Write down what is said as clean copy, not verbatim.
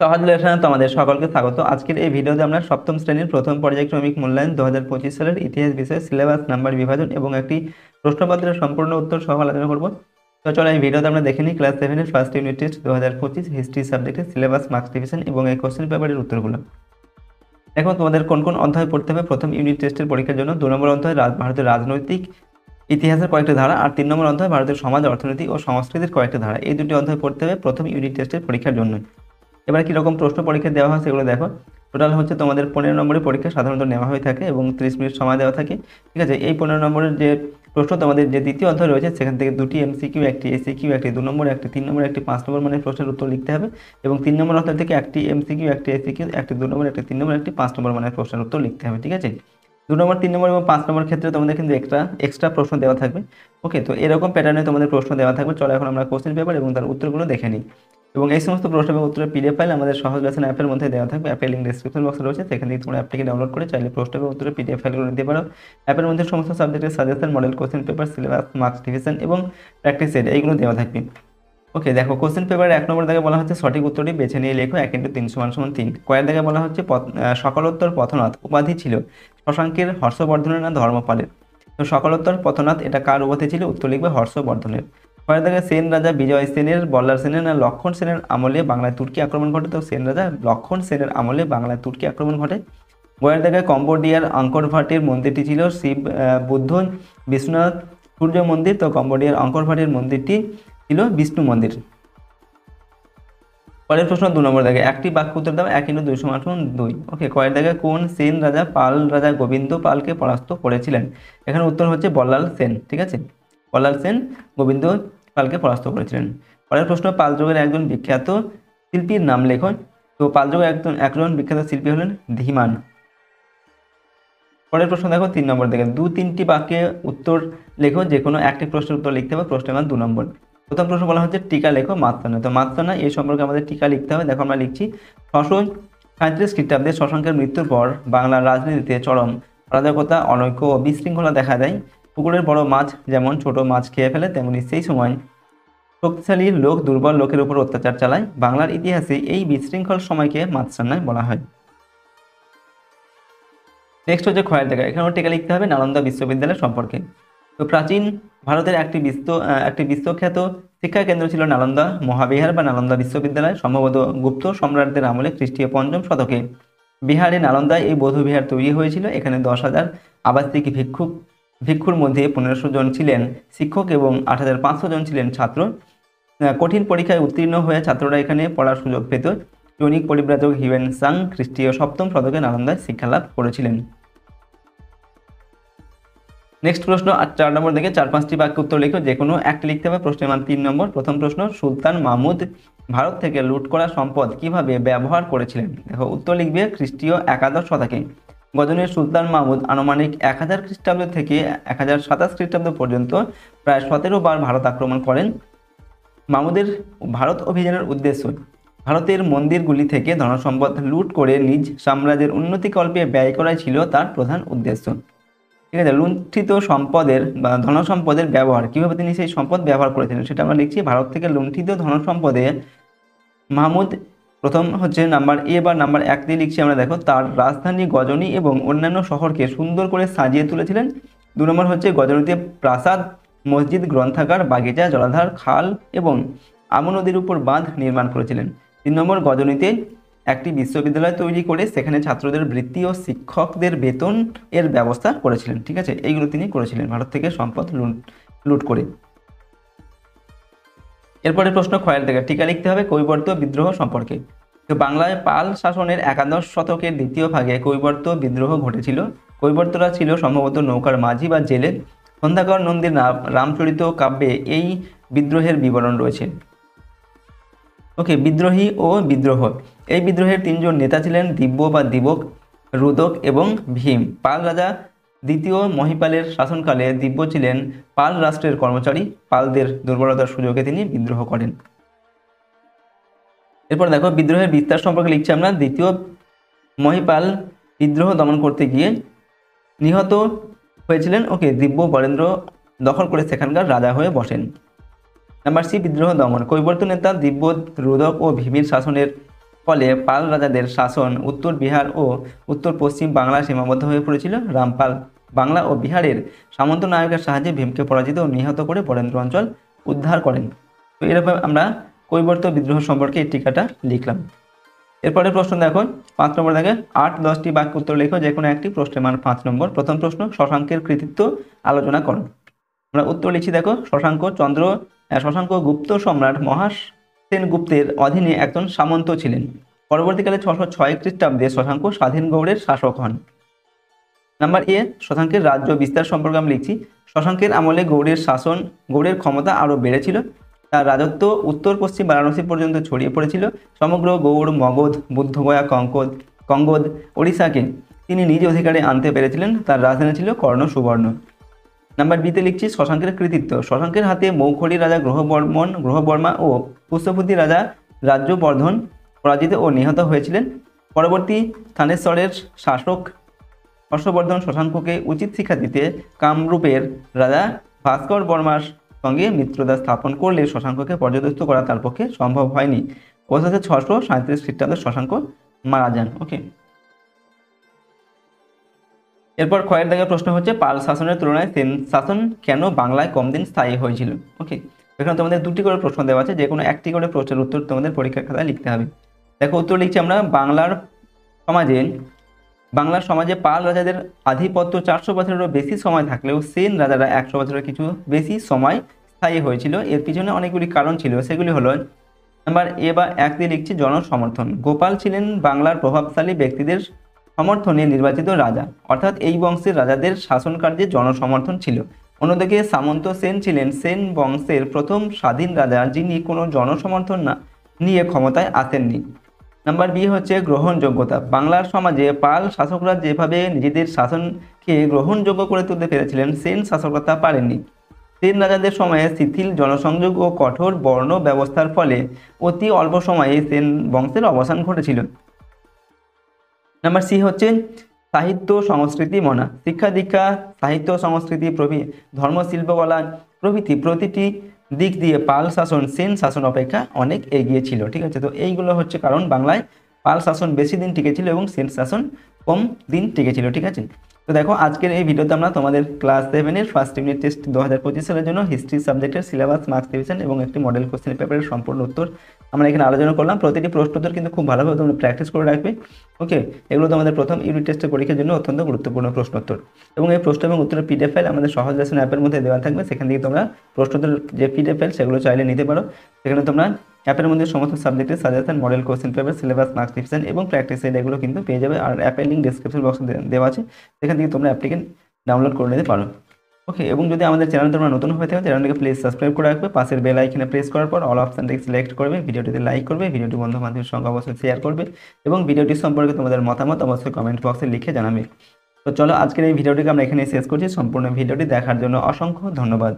সহজ লেসনে তোমাদের সকলকে স্বাগত। আজকের এই ভিডিওতে আমরা সপ্তম শ্রেণীর প্রথম পর্যায়ক্রমিক মূল্যায়ন 2025 সালের ইতিহাস বিষয়ে সিলেবাস নাম্বার বিভাজন এবং একটি প্রশ্নপত্রের সম্পূর্ণ উত্তর সহ আলোচনা করব। তো চলো এই ভিডিওতে আমরা দেখে নিই ক্লাস 7-এর ফার্স্ট ইউনিট টেস্ট 2025 হিস্ট্রি সাবজেক্টের সিলেবাস, মার্কস ডিভিশন এবং এই কোশ্চেন পেপারের উত্তরগুলো। দেখো তোমাদের কোন কোন অধ্যায় পড়তে হবে প্রথম ইউনিট টেস্টের পরীক্ষার জন্য। 2 নম্বর অধ্যায় ভারতের রাজনৈতিক ইতিহাসের কয়েকটি ধারা, আর 3 নম্বর অধ্যায় ভারতের সমাজ, অর্থনীতি ও সংস্কৃতির কয়েকটি ধারা। এই দুটি অধ্যায় পড়তে হবে প্রথম ইউনিট টেস্টের পরীক্ষার জন্য। এবার কীরকম প্রশ্ন পরীক্ষা দেওয়া হয় সেগুলো দেখো। টোটাল হচ্ছে তোমাদের 15 নম্বরের পরীক্ষা সাধারণত নেওয়া হয়ে থাকে এবং 30 মিনিট সময় দেওয়া থাকে। ঠিক আছে, এই 15 নম্বরের যে প্রশ্ন তোমাদের যে দ্বিতীয় অধ্যায় রয়েছে সেখান থেকে দুটি এমসিকিউ, একটি এসিকিউ, একটি 2 নম্বর, একটি 3 নম্বর, একটি 5 নম্বর মানে প্রশ্নের উত্তর লিখতে হবে। এবং 3 নম্বর অধ্যায় থেকে একটি এমসিকিউ, একটি এসিকিউ, একটি 2 নম্বর, একটি 3 নম্বর, একটি 5 নম্বর মানে প্রশ্নের উত্তর লিখতে হবে। ঠিক আছে, 2 নম্বর, 3 নম্বর এবং 5 নম্বর ক্ষেত্রে তোমাদের কিন্তু এক্সট্রা প্রশ্ন দেওয়া থাকবে। ওকে, তো এরকম প্যাটার্নে তোমাদের প্রশ্ন দেওয়া থাকবে। চলো এখন আমরা কোশ্চেন পেপার এবং তার উত্তরগুলো দেখে নিই। এবং এই সমস্ত প্রশ্ন এবং উত্তরের পিডিএফ ফাইল আমাদের সহজ লেসন অ্যাপের মধ্যে দেওয়া থাকবে। অ্যাপের লিঙ্ক ডেসক্রিপশন বক্সে রয়েছে, সেখান থেকে তোমরা অ্যাপটিকে ডাউনলোড করে চাইলে প্রশ্ন এবং উত্তরের পিডিএফ ফাইলগুলো নিতে পারো। অ্যাপের মধ্যে সমস্ত সাবজেক্টের suggestion, model question paper, syllabus, marks division এবং প্র্যাকটিস সেট এইগুলো দেওয়া থাকবে। ওকে, দেখো কোশ্চেন পেপারে 1 নম্বর দাগে বলা হচ্ছে সঠিক উত্তরটি বেছে নিয়ে লেখো 1 × 3 = 3। কয়ের দাগে বলা হচ্ছে সকলোত্তর পথনাথ উপাধি ছিল শশাঙ্কের, হর্ষবর্ধনের না ধর্মপালের। তো সকলোত্তর পথনাথ এটা কার উপাধি ছিল? উত্তর লিখবে হর্ষবর্ধনের। কয়ের দাগে সেন রাজা বিজয় সেনের, বল্লাল সেনের না লক্ষণ সেনের আমলে বাংলায় তুর্কি আক্রমণ ঘটে। তো সেন রাজা লক্ষণ সেনের আমলে বাংলায় তুর্কি আক্রমণ ঘটে। গয়ের দাগে কম্বোডিয়ার আঙ্কর ভাটির মন্দিরটি ছিল শিব, বুদ্ধ, বিশ্বনাথ, সূর্য মন্দির। তো কম্বোডিয়ার আঙ্কর ভাটির মন্দিরটি ছিল বিষ্ণু মন্দির। পরের প্রশ্ন 2 নম্বর দাগে একটি বাক্য উত্তর দাও 1 × 2 = 2। ওকে, কয়ের দাগে কোন সেন রাজা পাল রাজা গোবিন্দ পালকে পরাস্ত করেছিলেন? এখানে উত্তর হচ্ছে বল্লাল সেন। ঠিক আছে, বল্লাল সেন গোবিন্দ পালকে পরাস্ত করেছিলেন। পরের প্রশ্ন পাল যুগের একজন বিখ্যাত শিল্পীর নাম লেখো। তো পাল যুগের একজন বিখ্যাত শিল্পী হলেন ধীমান। পরের প্রশ্ন দেখো 3 নম্বর থেকে 2-3টি বাক্যে উত্তর লেখো, যে কোনো একটি প্রশ্নের উত্তর লিখতে হবে। প্রশ্নের মান 2 নম্বর। প্রথম প্রশ্ন বলা হচ্ছে টিকা লেখো মাত্রানা। তো মাত্রানা এই সম্পর্কে আমাদের টিকা লিখতে হবে। দেখো আমরা লিখছি 637 খ্রিস্টাব্দে শশাঙ্কের মৃত্যুর পর বাংলার রাজনীতিতে চরম অরাজকতা, অনৈক্য ও বিশৃঙ্খলা দেখা দেয়। পুকুরের বড় মাছ যেমন ছোট মাছ খেয়ে ফেলে, তেমনি সেই সময় শক্তিশালী লোক দুর্বল লোকের উপর অত্যাচার চালায়। বাংলার ইতিহাসে এই বিশৃঙ্খল সময়কে মাত্রান্যায় বলা হয়। নেক্সট হচ্ছে ক্ষয়ের জায়গা। এখানেও টিকা লিখতে হবে নালন্দা বিশ্ববিদ্যালয় সম্পর্কে। তো প্রাচীন ভারতের একটি বিশ্বখ্যাত শিক্ষা কেন্দ্র ছিল নালন্দা মহাবিহার বা নালন্দা বিশ্ববিদ্যালয়। সম্ভবত গুপ্ত সম্রাটদের আমলে খ্রিস্টীয় 5ম শতকে বিহারে নালন্দায় এই বৌদ্ধ বিহার তৈরি হয়েছিল। এখানে 10,000 আবাসিক ভিক্ষুর মধ্যে 1500 জন ছিলেন শিক্ষক এবং 8,500 জন ছিলেন ছাত্র। কঠিন পরীক্ষায় উত্তীর্ণ হয়ে ছাত্ররা এখানে পড়ার সুযোগ পেত। জৈনিক পরিব্রাজক হিউয়েন সাং খ্রিস্টীয় 7ম শতকে নালন্দায় শিক্ষালাভ করেছিলেন। নেক্সট প্রশ্ন 4 নম্বর থেকে 4-5টি বাক্য উত্তর লিখো, যে কোনো একটি লিখতে হবে। প্রশ্নের মান 3 নম্বর। প্রথম প্রশ্ন সুলতান মাহমুদ ভারত থেকে লুট করা সম্পদ কিভাবে ব্যবহার করেছিলেন? দেখো উত্তর লিখবে খ্রিস্টীয় 11দশ শতকে গজনীর সুলতান মাহমুদ আনুমানিক 1000 খ্রিস্টাব্দ থেকে 1027 খ্রিস্টাব্দ পর্যন্ত প্রায় 17 বার ভারত আক্রমণ করেন। মাহমুদের ভারত অভিযানের উদ্দেশ্য ভারতের মন্দিরগুলি থেকে ধনসম্পদ লুট করে নিজ সাম্রাজ্যের উন্নতিকল্পে ব্যয় করাই ছিল তার প্রধান উদ্দেশ্য। ঠিক আছে, লুণ্ঠিত সম্পদের বা ধনসম্পদের ব্যবহার কিভাবে তিনি সেই সম্পদ ব্যবহার করেছিলেন সেটা আমরা লিখছি। ভারত থেকে লুণ্ঠিত ধনসম্পদে মাহমুদ প্রথম হচ্ছে নাম্বার এ বা নাম্বার 1 দিয়ে লিখছি আমরা। দেখো তার রাজধানী গজনী এবং অন্যান্য শহরকে সুন্দর করে সাজিয়ে তুলেছিলেন। 2 নম্বর হচ্ছে গজনীতে প্রাসাদ, মসজিদ, গ্রন্থাগার, বাগিচা, জলাধার, খাল এবং আমু নদীর উপর বাঁধ নির্মাণ করেছিলেন। 3 নম্বর গজনীতে একটি বিশ্ববিদ্যালয় তৈরি করে সেখানে ছাত্রদের বৃত্তি ও শিক্ষকদের বেতন এর ব্যবস্থা করেছিলেন। ঠিক আছে, এইগুলো তিনি করেছিলেন ভারত থেকে সম্পদ লুট করে। এরপরে প্রশ্ন ক্ষয়ের থেকে টিকা লিখতে হবে কৈবর্ত বিদ্রোহ সম্পর্কে। তো বাংলায় পাল শাসনের 11দশ শতকের দ্বিতীয় ভাগে কৈবর্ত বিদ্রোহ ঘটেছিল। কৈবর্তরা ছিল সম্ভবত নৌকার মাঝি বা জেলে। সন্ধ্যাকর নন্দীর রামচরিত কাব্যে এই বিদ্রোহের বিবরণ রয়েছে। ওকে, বিদ্রোহী ও বিদ্রোহ। এই বিদ্রোহের 3 জন নেতা ছিলেন দিব্য বা দিবক, রুদক এবং ভীম। পাল রাজা দ্বিতীয় মহিপালের শাসনকালে দিব্য ছিলেন পাল রাষ্ট্রের কর্মচারী। পালদের দুর্বলতার সুযোগে তিনি বিদ্রোহ করেন। এরপর দেখো বিদ্রোহের বিস্তার সম্পর্কে লিখছি আমরা। দ্বিতীয় মহিপাল বিদ্রোহ দমন করতে গিয়ে নিহত হয়েছিলেন। ওকে, দিব্য বরেন্দ্র দখল করে সেখানকার রাজা হয়ে বসেন। নাম্বার সি বিদ্রোহ দমন। কৈবর্ত নেতা দিব্য, রুদক ও ভীমের শাসনের ফলে পাল রাজাদের শাসন উত্তর বিহার ও উত্তর পশ্চিম বাংলা সীমাবদ্ধ হয়ে পড়েছিল। রামপাল বাংলা ও বিহারের সামন্ত নায়কের সাহায্যে ভীমকে পরাজিত ও নিহত করে বরেন্দ্র অঞ্চল উদ্ধার করেন। তো এরকম আমরা কৈবর্ত বিদ্রোহ সম্পর্কে এই টিকাটা লিখলাম। এরপরে প্রশ্ন দেখো 5 নম্বর দেখে 8-10টি বাক্য উত্তর লেখো যে কোনো একটি প্রশ্নের মান 5 নম্বর। প্রথম প্রশ্ন, শশাঙ্কের কৃতিত্ব আলোচনা করো। আমরা উত্তর লিখছি দেখো, শশাঙ্ক গুপ্ত সম্রাট মহাসেন গুপ্তের অধীনে একজন সামন্ত ছিলেন। পরবর্তীকালে 606 খ্রিস্টাব্দে শশাঙ্ক স্বাধীন গৌড়ের শাসক হন। নাম্বার এ, শশাঙ্কের রাজ্য বিস্তার সম্পর্কে আমি লিখছি। শশাঙ্কের আমলে গৌড়ের ক্ষমতা আরও বেড়েছিল। তার রাজত্ব উত্তর পশ্চিম বারাণসী পর্যন্ত ছড়িয়ে পড়েছিল। সমগ্র গৌড়, মগধ, বুদ্ধগয়া, কঙ্গদ, ওড়িশাকে তিনি নিজ অধিকারে আনতে পেরেছিলেন। তার রাজধানী ছিল কর্ণ সুবর্ণ। নাম্বার বিতে লিখছি, শশাঙ্কের কৃতিত্ব। শশাঙ্কের হাতে মৌখরী রাজা গ্রহবর্মা ও পুষ্যভূতি রাজা রাজ্যবর্ধন পরাজিত ও নিহত হয়েছিলেন। পরবর্তী থানেশ্বরের শাসক হর্ষবর্ধন শশাঙ্ককে উচিত শিক্ষা দিতে কামরূপের রাজা ভাস্কর বর্মার সঙ্গে মিত্রতা স্থাপন করলে শশাঙ্ককে পর্যদস্ত করা তার পক্ষে সম্ভব হয়নি। অবশেষে 637 খ্রিস্টাব্দে শশাঙ্ক মারা যান। ওকে, এরপর ক্ষয়ের দাগে প্রশ্ন হচ্ছে, পাল শাসনের তুলনায় সেন শাসন কেন বাংলায় কম দিন স্থায়ী হয়েছিল। ওকে, এখানে তোমাদের 2টি করে প্রশ্ন দেওয়া আছে, যে কোনো একটি করে প্রশ্নের উত্তর তোমাদের পরীক্ষার খাতায় লিখতে হবে। দেখো উত্তর লিখছি আমরা, বাংলার সমাজে পাল রাজাদের আধিপত্য 400 বছরেরও বেশি সময় থাকলেও সেন রাজারা 100 বছরের কিছু বেশি সময় স্থায়ী হয়েছিল। এর পিছনে অনেকগুলি কারণ ছিল, সেগুলি হলো, নাম্বার এ বা 1 দিয়ে লিখছি জনসমর্থন। গোপাল ছিলেন বাংলার প্রভাবশালী ব্যক্তিদের সমর্থনে নির্বাচিত রাজা, অর্থাৎ এই বংশের রাজাদের শাসন কার্যে জনসমর্থন ছিল। অন্যদিকে সামন্ত সেন ছিলেন সেন বংশের প্রথম স্বাধীন রাজা, যিনি কোনো জনসমর্থন না নিয়ে ক্ষমতায় আসেননি। নাম্বার বি হচ্ছে গ্রহণযোগ্যতা। বাংলার সমাজে পাল শাসকরা যেভাবে নিজেদের শাসনকে গ্রহণযোগ্য করে তুলতে পেরেছিলেন, সেন শাসকরা তা পারেননি। সেন রাজাদের সময়ে শিথিল জনসংযোগ ও কঠোর বর্ণ ব্যবস্থার ফলে অতি অল্প সময়ে সেন বংশের অবসান ঘটেছিল। নাম্বার সি হচ্ছে সাহিত্য সংস্কৃতি মনা। শিক্ষা দীক্ষা, সাহিত্য সংস্কৃতি, ধর্ম, শিল্পকলা প্রভৃতি প্রতিটি দিক দিয়ে পাল শাসন সেন শাসন অপেক্ষা অনেক এগিয়ে ছিল। ঠিক আছে, তো এইগুলো হচ্ছে কারণ বাংলায় পাল শাসন বেশি দিন টিকেছিল এবং সেন শাসন কম দিন টিকেছিল। ঠিক আছে, তো দেখো আজকের এই ভিডিওতে আমরা তোমাদের ক্লাস 7-এর ফার্স্ট ইউনিট টেস্ট 2025 সালের জন্য হিস্ট্রি সাবজেক্টের সিলেবাস, মার্কস ডিভিশন এবং একটি মডেল কোশ্চেন পেপারের সম্পূর্ণ উত্তর আমরা এখানে আলোচনা করলাম। প্রতিটি প্রশ্ন উত্তর কিন্তু খুব ভালোভাবে তোমরা প্র্যাকটিস করে রাখবে। ওকে, এগুলো তোমাদের প্রথম ইউনিট টেস্টের পরীক্ষার জন্য অত্যন্ত গুরুত্বপূর্ণ প্রশ্ন উত্তর, এবং এই প্রশ্ন এবং উত্তরের পিডিএফ ফাইল আমাদের সহজ লেসন অ্যাপের মধ্যে দেওয়া থাকবে। সেখান থেকে তোমরা প্রশ্ন উত্তরের যে পিডিএফ ফাইল সেগুলো চাইলে নিতে পারো। সেখানে তোমরা অ্যাপের মধ্যে সমস্ত সাবজেক্টের suggestion, model question paper, syllabus, marks division এবং প্র্যাকটিস সেট এগুলো কিন্তু পেয়ে যাবে। আর অ্যাপের লিঙ্ক ডেসক্রিপশন বক্সে দেওয়া আছে, সেখান থেকে তোমরা অ্যাপ্লিকেশন ডাউনলোড করে নিতে পারো। ওকে, এবং যদি আমাদের চ্যানেল তোমরা নতুন হয়ে থাকো, চ্যানেলটিকে প্লিজ সাবস্ক্রাইব করে রাখবে। পাশের বেল আইকনে প্রেস করার পর অল অপশনটিকে সিলেক্ট করবে, ভিডিওটিতে লাইক করবে, ভিডিওটি বন্ধু বান্ধবের সঙ্গে অবশ্যই শেয়ার করবে এবং ভিডিওটি সম্পর্কে তোমাদের মতামত অবশ্যই কমেন্ট বক্সে লিখে জানাবে। তো চলো আজকের এই ভিডিওটিকে আমরা এখানে শেষ করছি। সম্পূর্ণ ভিডিওটি দেখার জন্য অসংখ্য ধন্যবাদ।